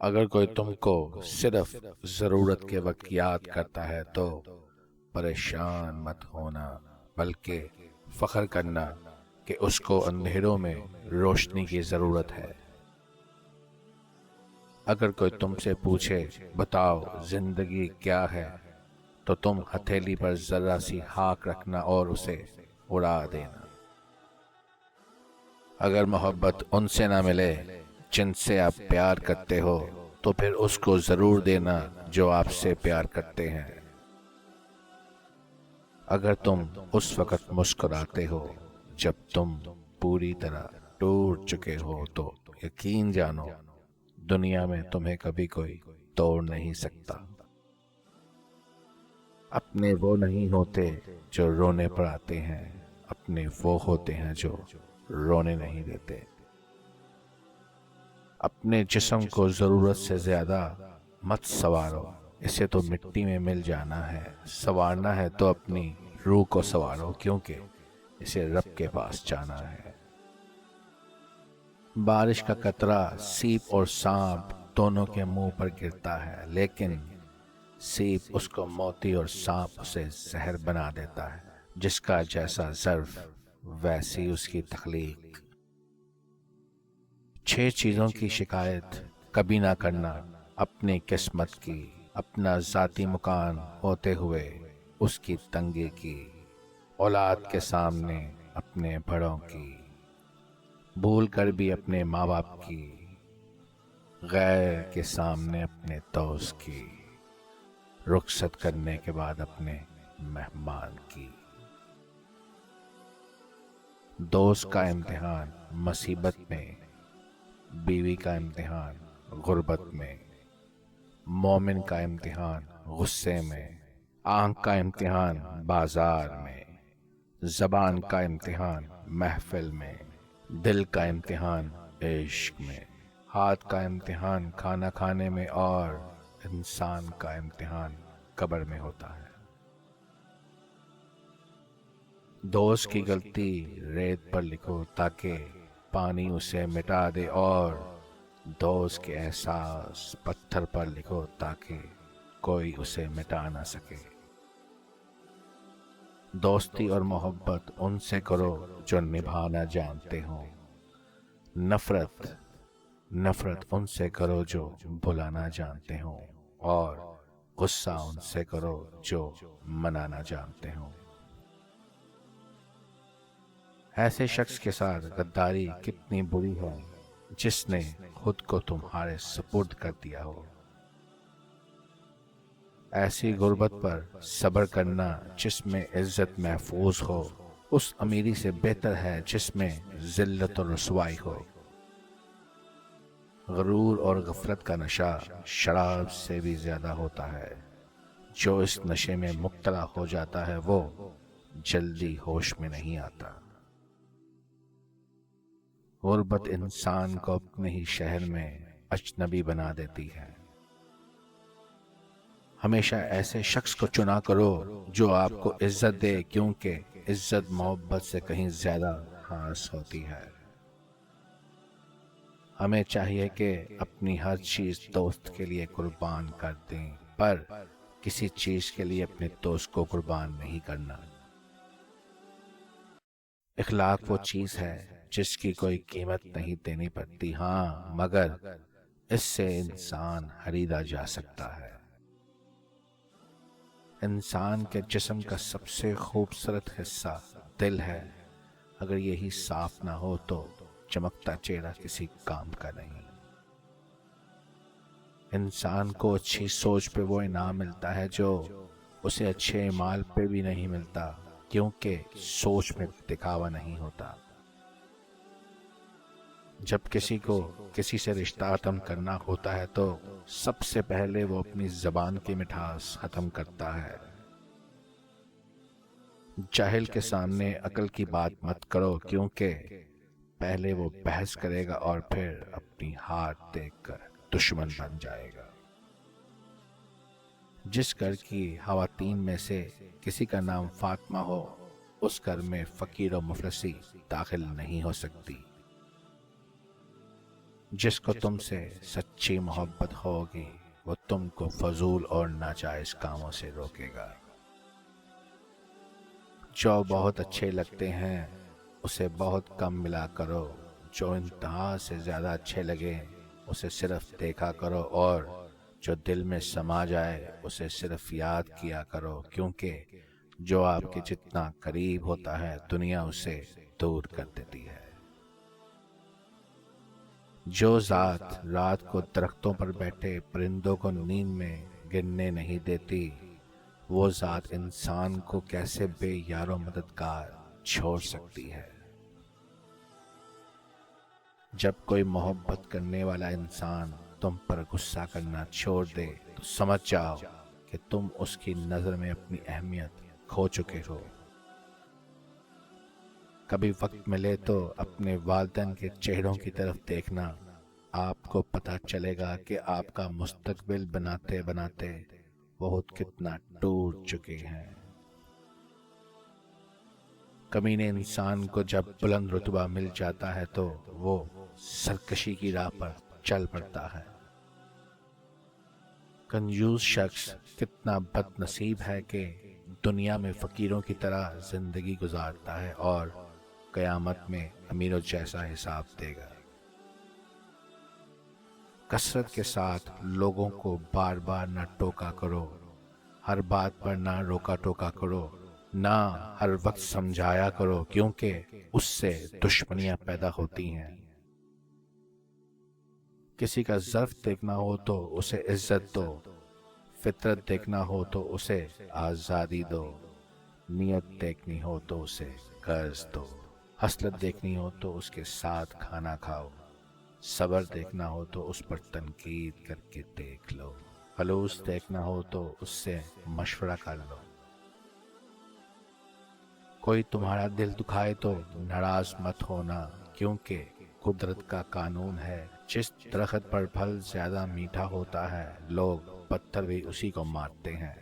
اگر کوئی تم کو صرف ضرورت کے وقت یاد کرتا ہے تو پریشان مت ہونا، بلکہ فخر کرنا کہ اس کو اندھیروں میں روشنی کی ضرورت ہے۔ اگر کوئی تم سے پوچھے بتاؤ زندگی کیا ہے، تو تم ہتھیلی پر ذرا سی ہاک رکھنا اور اسے اڑا دینا۔ اگر محبت ان سے نہ ملے جن سے آپ پیار کرتے ہو، تو پھر اس کو ضرور دینا جو آپ سے پیار کرتے ہیں۔ اگر تم اس وقت مسکراتے ہو جب تم پوری طرح ٹوٹ چکے ہو، تو یقین جانو دنیا میں تمہیں کبھی کوئی توڑ نہیں سکتا۔ اپنے وہ نہیں ہوتے جو رونے پر آتے ہیں، اپنے وہ ہوتے ہیں جو رونے نہیں دیتے۔ اپنے جسم کو ضرورت سے زیادہ مت سنوارو، اسے تو مٹی میں مل جانا ہے۔ سنوارنا ہے تو اپنی روح کو سنوارو، کیونکہ اسے رب کے پاس جانا ہے۔ بارش کا قطرہ سیپ اور سانپ دونوں کے منہ پر گرتا ہے، لیکن سیپ اس کو موتی اور سانپ اسے زہر بنا دیتا ہے۔ جس کا جیسا ظرف ویسی اس کی تخلیق۔ 6 چیزوں کی شکایت کبھی نہ کرنا اپنی قسمت کی، اپنا ذاتی مکان ہوتے ہوئے اس کی تنگی کی، اولاد کے سامنے اپنے بڑوں کی، بھول کر بھی اپنے ماں باپ کی، غیر کے سامنے اپنے دوست کی، رخصت کرنے کے بعد اپنے مہمان کی۔ دوست کا امتحان مصیبت میں، بیوی کا امتحان غربت میں، مومن کا امتحان غصے میں، آنکھ کا امتحان بازار میں، زبان کا امتحان محفل میں، دل کا امتحان عشق میں، ہاتھ کا امتحان کھانا کھانے میں، اور انسان کا امتحان قبر میں ہوتا ہے۔ دوست کی غلطی ریت پر لکھو تاکہ پانی اسے مٹا دے، اور دوست کے احساس پتھر پر لکھو تاکہ کوئی اسے مٹا نہ سکے۔ دوستی اور محبت ان سے کرو جو نبھانا جانتے ہوں، نفرت ان سے کرو جو بھلانا جانتے ہوں، اور غصہ ان سے کرو جو منانا جانتے ہوں۔ ایسے شخص کے ساتھ غداری کتنی بری ہے جس نے خود کو تمہارے سپرد کر دیا ہو۔ ایسی غربت پر صبر کرنا جس میں عزت محفوظ ہو، اس امیری سے بہتر ہے جس میں ذلت اور رسوائی ہو۔ غرور اور غفلت کا نشہ شراب سے بھی زیادہ ہوتا ہے۔ جو اس نشے میں مبتلا ہو جاتا ہے وہ جلدی ہوش میں نہیں آتا۔ غربت انسان کو اپنے ہی شہر میں اجنبی بنا دیتی ہے۔ ہمیشہ ایسے شخص کو چنا کرو جو آپ کو عزت دے، کیونکہ عزت محبت سے کہیں زیادہ خاص ہوتی ہے۔ ہمیں چاہیے کہ اپنی ہر چیز دوست کے لیے قربان کر دیں، پر کسی چیز کے لیے اپنے دوست کو قربان نہیں کرنا۔ اخلاق وہ چیز ہے جس کی کوئی قیمت نہیں دینی پڑتی، ہاں مگر اس سے انسان خریدا جا سکتا ہے۔ انسان کے جسم کا سب سے خوبصورت حصہ دل ہے، اگر یہی صاف نہ ہو تو چمکتا چہرہ کسی کام کا نہیں۔ انسان کو اچھی سوچ پہ وہ انعام ملتا ہے جو اسے اچھے مال پہ بھی نہیں ملتا، کیونکہ سوچ میں دکھاوا نہیں ہوتا۔ جب کسی کو کسی سے رشتہ ختم کرنا ہوتا ہے تو سب سے پہلے وہ اپنی زبان کی مٹھاس ختم کرتا ہے۔ جاہل کے سامنے عقل کی بات مت کرو، کیونکہ پہلے وہ بحث کرے گا اور پھر اپنی ہار دیکھ کر دشمن بن جائے گا۔ جس گھر کی خواتین میں سے کسی کا نام فاطمہ ہو، اس گھر میں فقیر و مفلسی داخل نہیں ہو سکتی۔ جس کو تم سے سچی محبت ہوگی وہ تم کو فضول اور ناجائز کاموں سے روکے گا۔ جو بہت اچھے لگتے ہیں اسے بہت کم ملا کرو، جو انتہا سے زیادہ اچھے لگے اسے صرف دیکھا کرو، اور جو دل میں سما جائے اسے صرف یاد کیا کرو، کیونکہ جو آپ کے جتنا قریب ہوتا ہے دنیا اسے دور کر دیتی ہے۔ جو ذات رات کو درختوں پر بیٹھے پرندوں کو نیند میں گرنے نہیں دیتی، وہ ذات انسان کو کیسے بے یار و مددگار چھوڑ سکتی ہے۔ جب کوئی محبت کرنے والا انسان تم پر غصہ کرنا چھوڑ دے تو سمجھ جاؤ کہ تم اس کی نظر میں اپنی اہمیت کھو چکے ہو۔ کبھی وقت ملے تو اپنے والدین کے چہروں کی طرف دیکھنا، آپ کو پتہ چلے گا کہ آپ کا مستقبل بناتے بناتے بہت کتنا ٹوٹ چکے ہیں۔ کمینے انسان کو جب بلند رتبہ مل جاتا ہے تو وہ سرکشی کی راہ پر چل پڑتا ہے۔ کنجوس شخص کتنا بد نصیب ہے کہ دنیا میں فقیروں کی طرح زندگی گزارتا ہے اور قیامت میں امیروں جیسا حساب دے گا۔ کثرت کے ساتھ لوگوں کو بار بار نہ ٹوکا کرو، ہر بات پر نہ روکا ٹوکا کرو، نہ ہر وقت سمجھایا کرو، کیونکہ اس سے دشمنیاں پیدا ہوتی ہیں۔ کسی کا ظرف دیکھنا ہو تو اسے عزت دو، فطرت دیکھنا ہو تو اسے آزادی دو، نیت دیکھنی ہو تو اسے قرض دو، حسرت دیکھنی ہو تو اس کے ساتھ کھانا کھاؤ، صبر دیکھنا ہو تو اس پر تنقید کر کے دیکھ لو، خلوص دیکھنا ہو تو اس سے مشورہ کر لو۔ کوئی تمہارا دل دکھائے تو ناراض مت ہونا، کیونکہ قدرت کا قانون ہے جس درخت پر پھل زیادہ میٹھا ہوتا ہے لوگ پتھر بھی اسی کو مارتے ہیں۔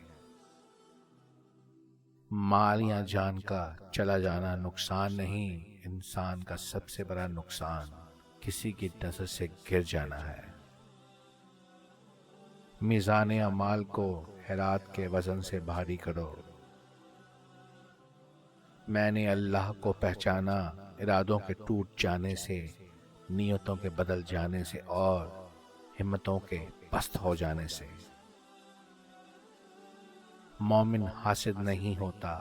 مال یا جان کا چلا جانا نقصان نہیں، انسان کا سب سے بڑا نقصان کسی کی نظر سے گر جانا ہے۔ میزان اعمال کو خیرات کے وزن سے بھاری کرو۔ میں نے اللہ کو پہچانا ارادوں کے ٹوٹ جانے سے، نیتوں کے بدل جانے سے اور ہمتوں کے پست ہو جانے سے۔ مومن حاسد نہیں ہوتا،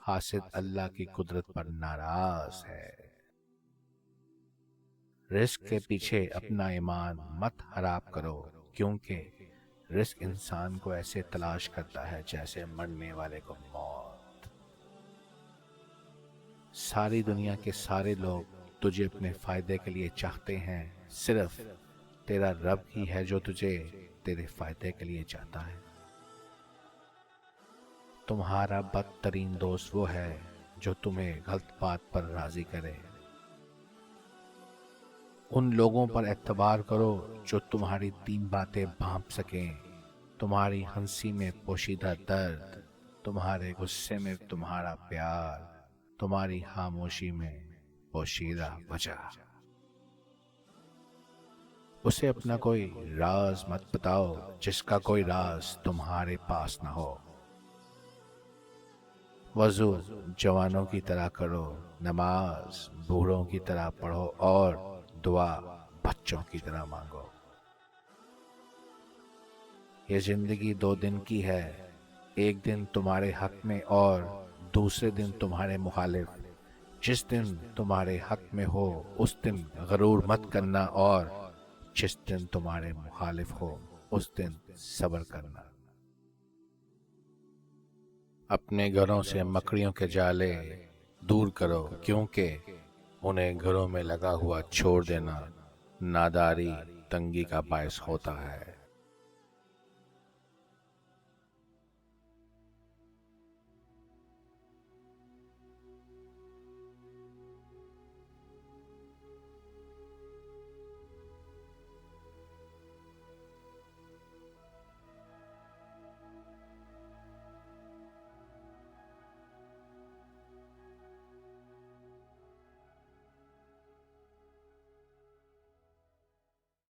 حاسد اللہ کی قدرت پر ناراض ہے۔ رزق کے پیچھے اپنا ایمان مت خراب کرو، کیونکہ رزق انسان کو ایسے تلاش کرتا ہے جیسے مرنے والے کو موت۔ ساری دنیا کے سارے لوگ تجھے اپنے فائدے کے لیے چاہتے ہیں، صرف تیرا رب ہی ہے جو تجھے تیرے فائدے کے لیے چاہتا ہے۔ تمہارا بدترین دوست وہ ہے جو تمہیں غلط بات پر راضی کرے۔ ان لوگوں پر اعتبار کرو جو تمہاری 3 باتیں بھانپ سکیں، تمہاری ہنسی میں پوشیدہ درد، تمہارے غصے میں تمہارا پیار، تمہاری خاموشی میں پوشیدہ وجہ۔ اسے اپنا کوئی راز مت بتاؤ جس کا کوئی راز تمہارے پاس نہ ہو۔ وضو جوانوں کی طرح کرو، نماز بوڑھوں کی طرح پڑھو اور دعا بچوں کی طرح مانگو۔ یہ زندگی 2 دن کی ہے، ایک دن تمہارے حق میں اور دوسرے دن تمہارے مخالف۔ جس دن تمہارے حق میں ہو اس دن غرور مت کرنا، اور جس دن تمہارے مخالف ہو اس دن صبر کرنا۔ اپنے گھروں سے مکڑیوں کے جالے دور کرو، کیونکہ انہیں گھروں میں لگا ہوا چھوڑ دینا ناداری تنگی کا باعث ہوتا ہے۔